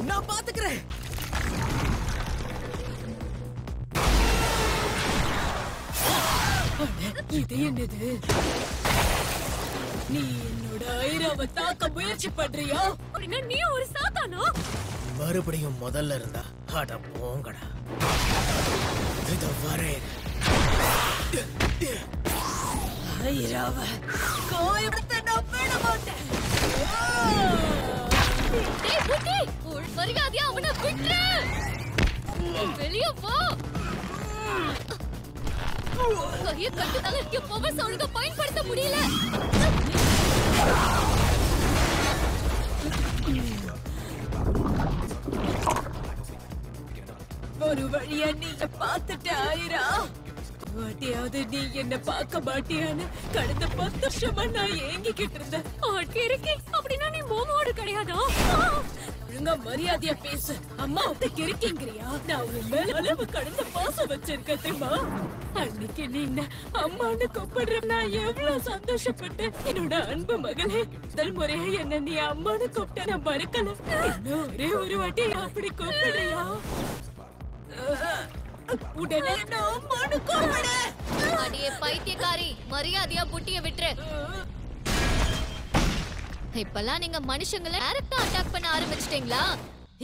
நான் பாத்துக்கிறேன். இது என்னது? நீ என்னோட ஐராவை தாக்க முயற்சி பண்றியா? அப்படின்னா நீ ஒரு சாத்தானா? மறுபடியும் முதல்ல இருந்தா அட போங்கடா. இது வரேன். ஐராவ கோயம்புத்த நான் விட மாட்டேன். டேய் புட்டி, ஒரு மரியாதையா அவனை விட்டுரு. வெளியே போ. கையை கட்டுனால என் பவர் ஒழுங்கா பயன்படுத்த முடியல. ஒரு வழியா நீங்க பாத்துட்ட ஆயிரா. வாட்டியாவது நீ என்ன பார்க்க மாட்டியான்னு கடந்த 10 வருஷமா நான் ஏங்கிக்கிட்டு இருந்தேன். கிறுக்கி, அப்படின்னா நீ மோமோடு கிடையாதா? ஒழுங்கா மரியாதையா பேசு. அம்மா அப்படி கிறுக்கிங்கிறியா? நான் உன் மேல அளவு கடந்த பாசம் வச்சிருக்கேன் தெரியுமா? அன்னைக்கு நீ அம்மான்னு கூப்பிடுற நான் எவ்வளவு சந்தோஷப்பட்டேன். என்னோட அன்பு மகளே, முதல் முறையா என்ன நீ அம்மான்னு கூப்பிட்ட நான் மறக்கல. இன்னும் ஒரே ஒரு வாட்டி அப்படி கூப்பிடுறியா? உடனே நான் அம்மான்னு கூப்பிடு. அடியே பைத்தியக்காரி, மரியாதையா புட்டிய விட்டுரு. இப்பெல்லாம் நீங்க மனுஷங்களை டைரக்டா அட்டாக் பண்ண ஆரம்பிச்சிட்டீங்களா?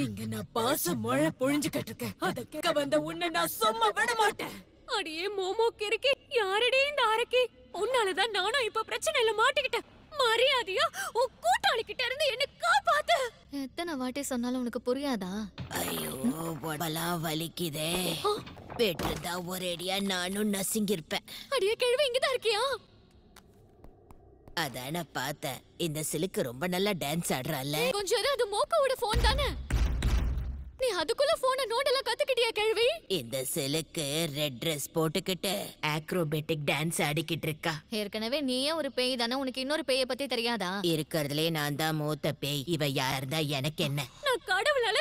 இங்க நான் பாசம் மழை பொழிஞ்சுக்கிட்டு இருக்கேன். அத கேட்க வந்த உன்னை நான் சும்மா விட மாட்டேன். அடியே மோமோ கிறுக்கி, யாரடி இந்த அரக்கி? உன்னாலதான் நானும் இப்ப பிரச்சனையில மாட்டிக்கிட்டேன். மரியாதையா உன் கூட்டாளி கிட்ட இருந்து என்ன காப்பாத்து. எத்தனை வாட்டி சொன்னாலும் உனக்கு புரியாதா? ஐயோ, உடம்பெல்லாம் வலிக்குதே. பெற்றுதா ஒரேடியா நானும் நசுங்கிருப்பேன். அடியே கிழவி, இங்கதான் இருக்கியா? அதான பார்த்தேன். இந்த சிலுக்கு ரொம்ப நல்லா டான்ஸ் ஆடுறால. கொஞ்சம் அது மோக்கோட போன் தானே. நீ அதுக்குள்ள போனை நோண்டெல்லாம் கத்துக்கிட்டியா கிழவி? இந்த சிலுக்கு ரெட் ட்ரெஸ் போட்டுக்கிட்டு ஆக்ரோபேட்டிக் டான்ஸ் ஆடிக்கிட்டு இருக்கா. ஏற்கனவே நீயே ஒரு பேய் தானே, உனக்கு இன்னொரு பேய பத்தி தெரியாதா? இருக்கிறதுலே நான் தான் மூத்த பேய். இவ யாருந்தா எனக்கு என்ன? நான் கடவுளால